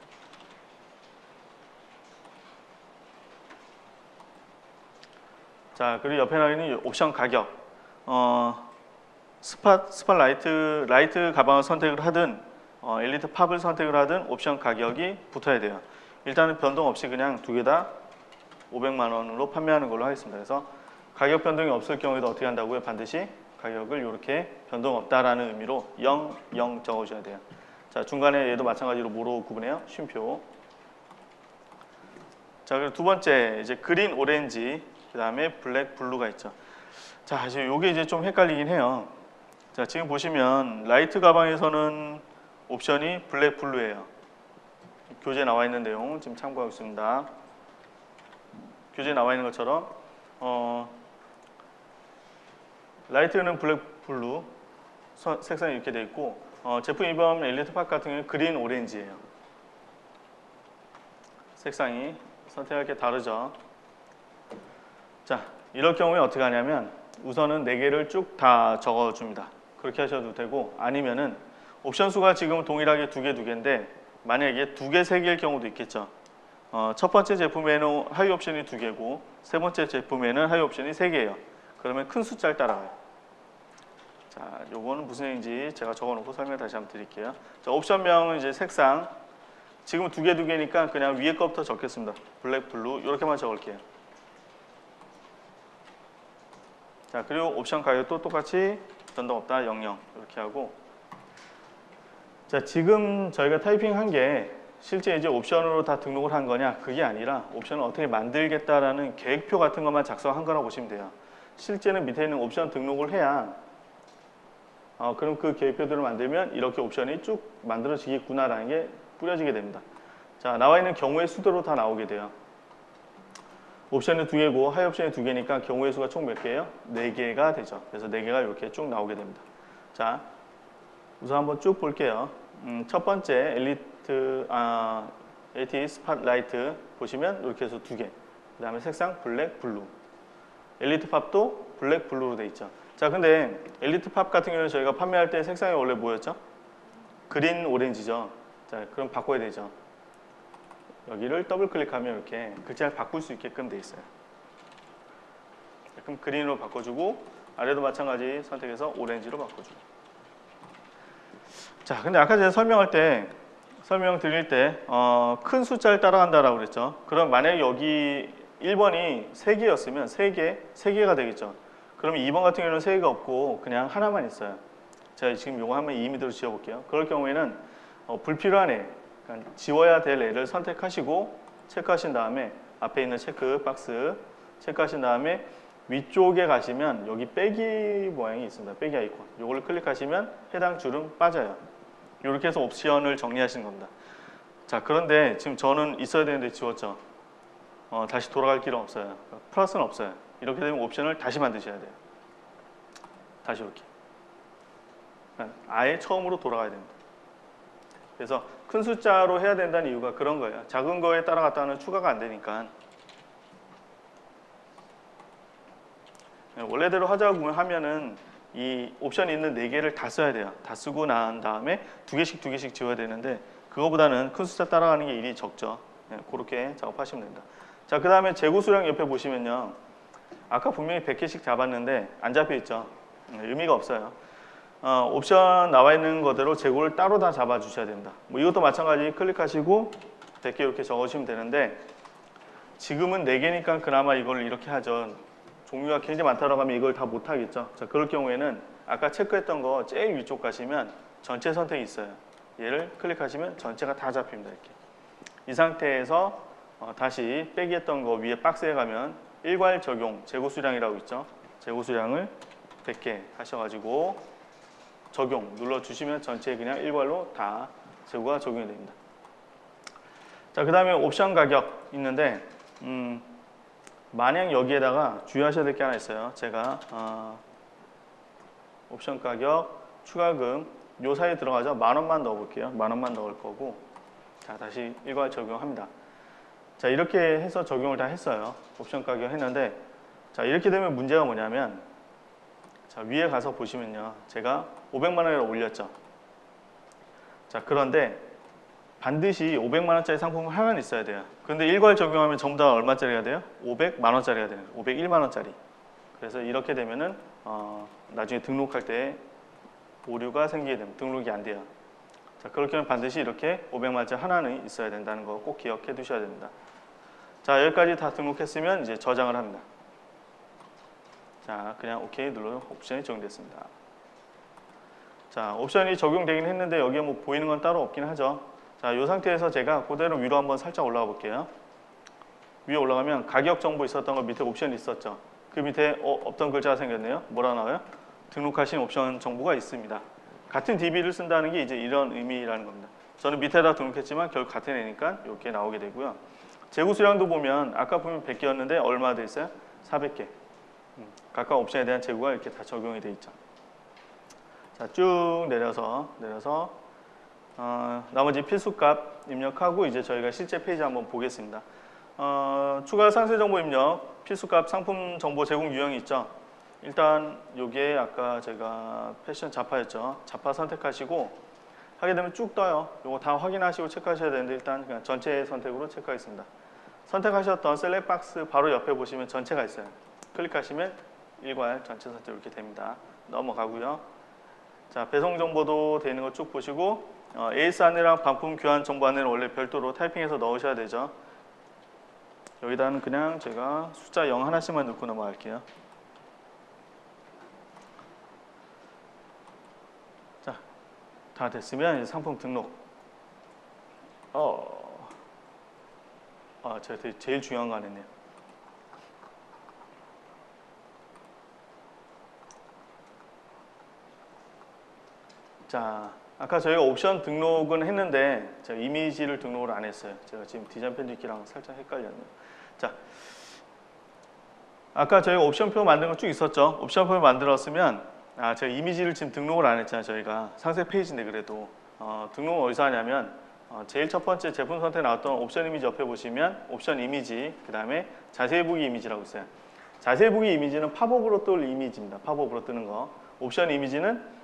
S1: 자, 그리고 옆에 나와 있는 옵션 가격. 라이트 가방을 선택을 하든 엘리트 팝을 선택을 하든 옵션 가격이 붙어야 돼요. 일단은 변동 없이 그냥 두 개 다 500만 원으로 판매하는 걸로 하겠습니다. 그래서 가격 변동이 없을 경우에도 어떻게 한다고요? 반드시 가격을 이렇게 변동 없다라는 의미로 0, 0 적어줘야 돼요. 자, 중간에 얘도 마찬가지로 뭐로 구분해요? 쉼표. 자, 그리고 두 번째 이제 그린, 오렌지, 그 다음에 블랙, 블루가 있죠. 자, 이제 요게 이제 좀 헷갈리긴 해요. 자, 지금 보시면 라이트 가방에서는 옵션이 블랙, 블루예요. 교재에 나와 있는 내용 지금 참고하고 있습니다. 교재에 나와 있는 것처럼 라이트는 블랙, 블루 색상이 이렇게 돼 있고 제품 이번 엘리트 팝 같은 경우는 그린, 오렌지예요. 색상이 선택할 게 다르죠. 자, 이럴 경우에 어떻게 하냐면 우선은 4개를 쭉 다 적어줍니다. 그렇게 하셔도 되고 아니면은 옵션 수가 지금 동일하게 2개, 2개인데 만약에 2개, 3개일 경우도 있겠죠. 첫 번째 제품에는 하위 옵션이 2개고 세 번째 제품에는 하위 옵션이 3개예요. 그러면 큰 숫자를 따라가요. 자, 요거는 무슨 얘기인지 제가 적어놓고 설명 다시 한번 드릴게요. 자, 옵션명은 이제 색상. 지금 2개, 2개니까 그냥 위에 거부터 적겠습니다. 블랙, 블루 이렇게만 적을게요. 자, 그리고 옵션 가격도 똑같이 변동 없다 00 이렇게 하고. 자, 지금 저희가 타이핑한 게 실제 이제 옵션으로 다 등록을 한 거냐? 그게 아니라 옵션을 어떻게 만들겠다라는 계획표 같은 것만 작성한 거라고 보시면 돼요. 실제는 밑에 있는 옵션 등록을 해야 그럼 그 계획표들을 만들면 이렇게 옵션이 쭉 만들어지겠구나라는 게 뿌려지게 됩니다. 자, 나와 있는 경우의 수대로 다 나오게 돼요. 옵션이 2개고 하이 옵션이 2개니까 경우의 수가 총 몇 개예요? 4개가 되죠. 그래서 4개가 이렇게 쭉 나오게 됩니다. 자, 우선 한번 쭉 볼게요. 첫 번째 엘리트 스팟라이트 보시면 이렇게 해서 2개. 그 다음에 색상 블랙, 블루. 엘리트 팝도 블랙, 블루로 돼 있죠. 자, 근데 엘리트 팝 같은 경우는 저희가 판매할 때 색상이 원래 뭐였죠? 그린, 오렌지죠. 자, 그럼 바꿔야 되죠. 여기를 더블 클릭하면 이렇게 글자를 바꿀 수 있게끔 돼 있어요. 그럼 그린으로 바꿔주고 아래도 마찬가지 선택해서 오렌지로 바꿔주고. 자, 근데 아까 제가 설명 드릴 때 큰 숫자를 따라간다라고 그랬죠. 그럼 만약에 여기 1번이 3개였으면 3개가 되겠죠. 그러면 2번 같은 경우는 3개가 없고 그냥 하나만 있어요. 제가 지금 요거 한번 임의대로 지워볼게요. 그럴 경우에는 불필요한 애, 그러니까 지워야 될 애를 선택하시고 체크하신 다음에 앞에 있는 체크 박스 체크하신 다음에 위쪽에 가시면 여기 빼기 모양이 있습니다. 빼기 아이콘. 요거를 클릭하시면 해당 줄은 빠져요. 이렇게 해서 옵션을 정리하시는 겁니다. 자, 그런데 지금 저는 있어야 되는데 지웠죠. 다시 돌아갈 길은 없어요. 플러스는 없어요. 이렇게 되면 옵션을 다시 만드셔야 돼요. 다시 이렇게. 그러니까 아예 처음으로 돌아가야 됩니다. 그래서 큰 숫자로 해야 된다는 이유가 그런 거예요. 작은 거에 따라갔다는 추가가 안 되니까. 원래대로 하자고 하면은 이 옵션이 있는 4개를 다 써야 돼요. 다 쓰고 난 다음에 2개씩 지워야 되는데 그거보다는 큰 숫자 따라가는 게 일이 적죠. 그렇게 작업하시면 됩니다. 자, 그 다음에 재고 수량 옆에 보시면요. 아까 분명히 100개씩 잡았는데 안 잡혀 있죠. 의미가 없어요. 옵션 나와 있는 거대로 재고를 따로 다 잡아 주셔야 됩니다. 뭐 이것도 마찬가지 클릭하시고 100개 이렇게 적으시면 되는데 지금은 4개니까 그나마 이걸 이렇게 하죠. 종류가 굉장히 많다고 하면 이걸 다 못하겠죠. 자, 그럴 경우에는 아까 체크했던 거 제일 위쪽 가시면 전체 선택이 있어요. 얘를 클릭하시면 전체가 다 잡힙니다. 이렇게. 이 상태에서 다시 빼기 했던 거 위에 박스에 가면 일괄 적용 재고 수량이라고 있죠. 재고 수량을 100개 하셔가지고 적용 눌러주시면 전체에 그냥 일괄로 다 재고가 적용이 됩니다. 자, 그 다음에 옵션 가격 있는데 만약 여기에다가 주의하셔야 될 게 하나 있어요. 제가 옵션 가격 추가금 요 사이에 들어가죠. 10,000원만 넣어볼게요. 10,000원만 넣을 거고 자, 다시 일괄 적용합니다. 자, 이렇게 해서 적용을 다 했어요. 옵션 가격 했는데 자, 이렇게 되면 문제가 뭐냐면 자, 위에 가서 보시면요. 제가 500만 원에 올렸죠. 자, 그런데 반드시 500만 원짜리 상품은 하나는 있어야 돼요. 그런데 일괄 적용하면 전부 다 얼마짜리가 돼요? 500만 원짜리가 돼요. 501만 원짜리. 그래서 이렇게 되면은 나중에 등록할 때 오류가 생기게 됩니다. 등록이 안 돼요. 자, 그럴 경우는 반드시 이렇게 500만 원짜리 하나는 있어야 된다는 거 꼭 기억해 두셔야 됩니다. 자, 여기까지 다 등록했으면 이제 저장을 합니다. 자, 그냥 오케이 눌러서 옵션이 적용됐습니다. 자, 옵션이 적용되긴 했는데 여기에 뭐 보이는 건 따로 없긴 하죠. 자, 이 상태에서 제가 그대로 위로 한번 살짝 올라가 볼게요. 위에 올라가면 가격 정보 있었던 거 밑에 옵션이 있었죠. 그 밑에 없던 글자가 생겼네요. 뭐라 나와요? 등록하신 옵션 정보가 있습니다. 같은 DB를 쓴다는 게 이제 이런 의미라는 겁니다. 저는 밑에다 등록했지만 결국 같은 애니까 이렇게 나오게 되고요. 재고 수량도 보면 아까 보면 100개였는데 얼마 돼 있어요? 400개. 각각 옵션에 대한 재고가 이렇게 다 적용이 돼 있죠. 자, 쭉 내려서 나머지 필수값 입력하고 이제 저희가 실제 페이지 한번 보겠습니다. 추가 상세 정보 입력, 필수값 상품 정보 제공 유형이 있죠. 일단 요게 아까 제가 패션 자파였죠. 자파 선택하시고 하게 되면 쭉 떠요. 요거 다 확인하시고 체크하셔야 되는데 일단 그냥 전체 선택으로 체크하겠습니다. 선택하셨던 셀렉트 박스 바로 옆에 보시면 전체가 있어요. 클릭하시면 일괄 전체 선택 이렇게 됩니다. 넘어가고요. 자, 배송 정보도 되어 있는 거 쭉 보시고 AS 안내랑 반품 교환 정보 안내는 원래 별도로 타이핑해서 넣으셔야 되죠. 여기다는 그냥 제가 숫자 0 하나씩만 넣고 넘어갈게요. 다 됐으면 이제 상품 등록. 제가 제일 중요한 거 안 했네요. 자, 아까 저희가 옵션 등록은 했는데 제가 이미지를 등록을 안 했어요. 제가 지금 디자인 편집기랑 살짝 헷갈렸네요. 자, 아까 저희가 옵션표 만든 거 쭉 있었죠. 옵션표 만들었으면 제가 이미지를 지금 등록을 안 했잖아요. 저희가 상세 페이지인데 그래도 등록은 어디서 하냐면 제일 첫 번째 제품 선택 나왔던 옵션 이미지 옆에 보시면 옵션 이미지, 그 다음에 자세히 보기 이미지라고 있어요. 자세히 보기 이미지는 팝업으로 뜰 이미지입니다. 팝업으로 뜨는 거. 옵션 이미지는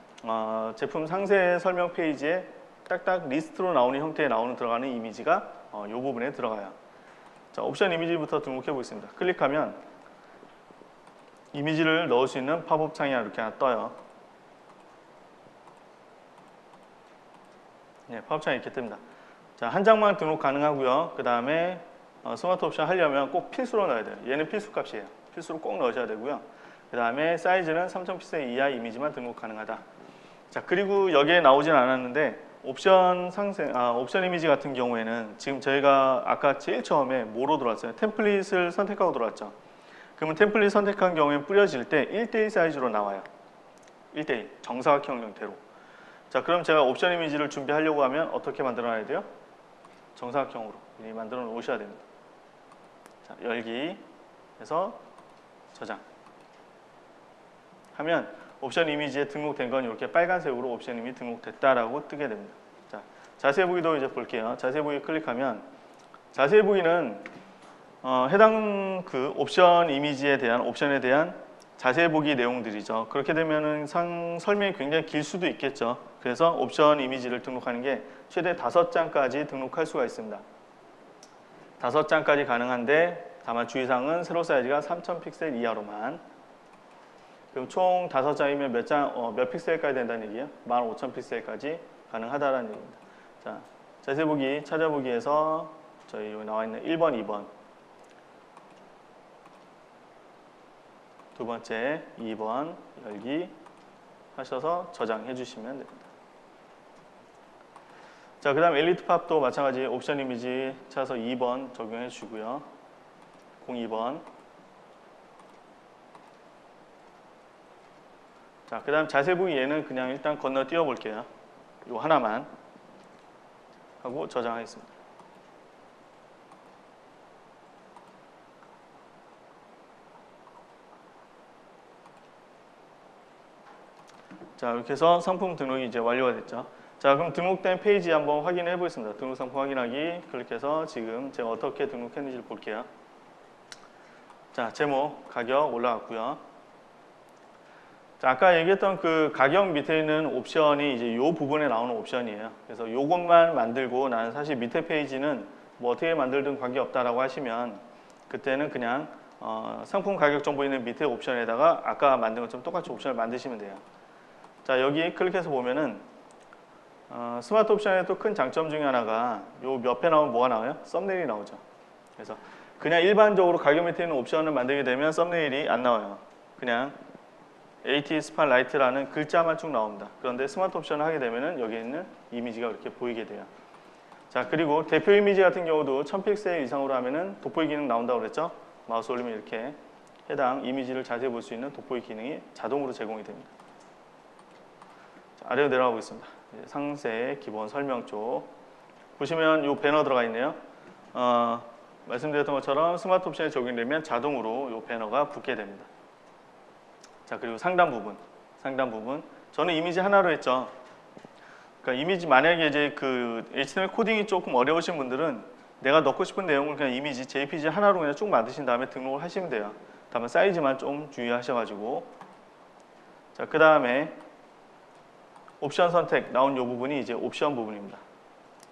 S1: 제품 상세 설명 페이지에 딱딱 리스트로 나오는 형태에 들어가는 이미지가 이 부분에 들어가요. 자, 옵션 이미지부터 등록해 보겠습니다. 클릭하면 이미지를 넣을 수 있는 팝업 창이 이렇게 하나 떠요. 네, 팝업 창이 이렇게 뜹니다. 자, 한 장만 등록 가능하고요. 그 다음에 스마트 옵션 하려면 꼭 필수로 넣어야 돼요. 얘는 필수 값이에요. 필수로 꼭 넣으셔야 되고요. 그 다음에 사이즈는 3000픽셀 이하 이미지만 등록 가능하다. 자, 그리고 여기에 나오진 않았는데 옵션 이미지 같은 경우에는 지금 저희가 아까 제일 처음에 뭐로 들어왔어요? 템플릿을 선택하고 들어왔죠. 그러면 템플릿 선택한 경우에 뿌려질 때 1:1 사이즈로 나와요. 1:1 정사각형 형태로. 자, 그럼 제가 옵션 이미지를 준비하려고 하면 어떻게 만들어놔야 돼요? 정사각형으로 미리 만들어 놓으셔야 됩니다. 자, 열기 해서 저장 하면 옵션 이미지에 등록된 건 이렇게 빨간색으로 옵션 이미지 등록됐다라고 뜨게 됩니다. 자, 자세히 보기도 이제 볼게요. 자세히 보기 클릭하면 자세히 보기는 해당 그 옵션 이미지에 대한 옵션에 대한 자세히 보기 내용들이죠. 그렇게 되면은 설명이 굉장히 길 수도 있겠죠. 그래서 옵션 이미지를 등록하는 게 최대 5장까지 등록할 수가 있습니다. 5장까지 가능한데 다만 주의사항은 세로 사이즈가 3000픽셀 이하로만. 그럼 총 5장이면 몇 픽셀까지 된다는 얘기예요? 15000픽셀까지 가능하다는 얘기입니다. 자, 자세히 보기 찾아보기에서 저희 여기 나와 있는 1번, 2번 두 번째 2번 열기 하셔서 저장해 주시면 됩니다. 자, 그 다음 엘리트 팝도 마찬가지 옵션 이미지 찾아서 2번 적용해 주고요. 02번. 자, 그 다음 자세히 보기 얘는 그냥 일단 건너뛰어 볼게요. 요 하나만 하고 저장하겠습니다. 자, 이렇게 해서 상품 등록이 이제 완료가 됐죠. 자, 그럼 등록된 페이지 한번 확인해 보겠습니다. 등록 상품 확인하기 클릭해서 지금 제가 어떻게 등록했는지를 볼게요. 자, 제목, 가격 올라갔고요. 자, 아까 얘기했던 그 가격 밑에 있는 옵션이 이제 요 부분에 나오는 옵션이에요. 그래서 요것만 만들고 나는 사실 밑에 페이지는 뭐 어떻게 만들든 관계없다라고 하시면 그때는 그냥 상품 가격 정보 있는 밑에 옵션에다가 아까 만든 것처럼 똑같이 옵션을 만드시면 돼요. 자, 여기 클릭해서 보면은 스마트 옵션의 또 큰 장점 중에 하나가 요 옆에 나오면 뭐가 나와요? 썸네일이 나오죠. 그래서 그냥 일반적으로 가격 밑에 있는 옵션을 만들게 되면 썸네일이 안 나와요. 그냥 AT 스팟라이트라는 글자만 쭉 나옵니다. 그런데 스마트 옵션을 하게 되면은 여기 있는 이미지가 이렇게 보이게 돼요. 자, 그리고 대표 이미지 같은 경우도 1000픽셀 이상으로 하면은 돋보기 기능 나온다고 그랬죠? 마우스 올리면 이렇게 해당 이미지를 자세히 볼 수 있는 돋보기 기능이 자동으로 제공이 됩니다. 자, 아래로 내려가 보겠습니다. 상세 기본 설명 쪽 보시면 요 배너 들어가 있네요. 말씀드렸던 것처럼 스마트 옵션이 적용되면 자동으로 요 배너가 붙게 됩니다. 자, 그리고 상단 부분 저는 이미지 하나로 했죠. 그러니까 이미지 만약에 이제 그 HTML 코딩이 조금 어려우신 분들은 내가 넣고 싶은 내용을 그냥 이미지 JPG 하나로 그냥 쭉 만드신 다음에 등록을 하시면 돼요. 다만 사이즈만 좀 주의하셔가지고. 자, 그 다음에 옵션 선택 나온 이 부분이 이제 옵션 부분입니다.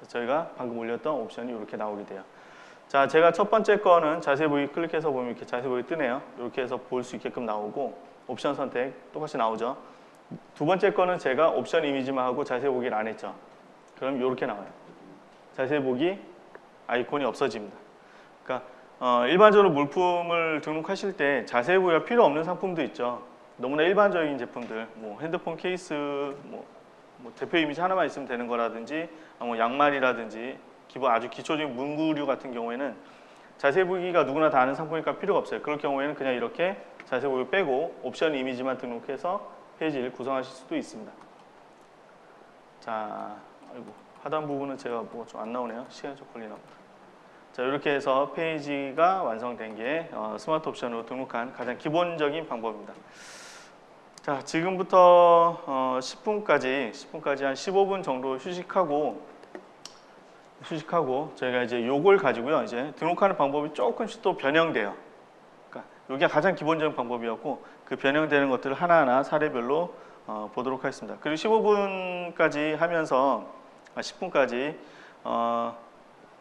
S1: 저희가 방금 올렸던 옵션이 이렇게 나오게 돼요. 자, 제가 첫 번째 거는 자세히 보기 클릭해서 보면 이렇게 자세히 보기 뜨네요. 이렇게 해서 볼 수 있게끔 나오고 옵션 선택 똑같이 나오죠. 두 번째 거는 제가 옵션 이미지만 하고 자세히 보기를 안 했죠. 그럼 이렇게 나와요. 자세히 보기 아이콘이 없어집니다. 그러니까 일반적으로 물품을 등록하실 때 자세히 보기가 필요 없는 상품도 있죠. 너무나 일반적인 제품들, 뭐 핸드폰 케이스, 뭐 뭐 대표 이미지 하나만 있으면 되는 거라든지 뭐 양말이라든지 아주 기초적인 문구류 같은 경우에는 자세히 보기가 누구나 다 아는 상품이니까 필요가 없어요. 그럴 경우에는 그냥 이렇게 자세히 보기 빼고 옵션 이미지만 등록해서 페이지를 구성하실 수도 있습니다. 자, 아이고 하단 부분은 제가 뭐 좀 안 나오네요. 시간이 좀 걸리나 보다. 자, 이렇게 해서 페이지가 완성된 게 스마트 옵션으로 등록한 가장 기본적인 방법입니다. 자, 지금부터 10분까지 한 15분 정도 휴식하고 저희가 이제 요걸 가지고요. 이제 등록하는 방법이 조금씩 또 변형돼요. 그러니까 이게 가장 기본적인 방법이었고 그 변형되는 것들을 하나하나 사례별로 보도록 하겠습니다. 그리고 15분까지 하면서 10분까지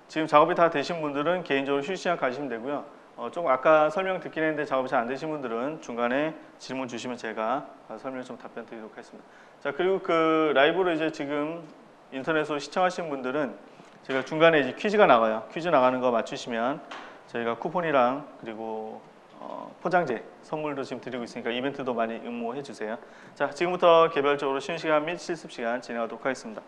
S1: 지금 작업이 다 되신 분들은 개인적으로 휴식 시간 가지시면 되고요. 조금 아까 설명 듣긴 했는데 작업이 잘 안 되신 분들은 중간에 질문 주시면 제가 설명 좀 답변 드리도록 하겠습니다. 자, 그리고 그 라이브로 이제 지금 인터넷으로 시청하신 분들은 제가 중간에 이제 퀴즈가 나가요. 퀴즈 나가는 거 맞추시면 저희가 쿠폰이랑 그리고 포장재 선물도 지금 드리고 있으니까 이벤트도 많이 응모해 주세요. 자, 지금부터 개별적으로 쉬는 시간 및 실습 시간 진행하도록 하겠습니다.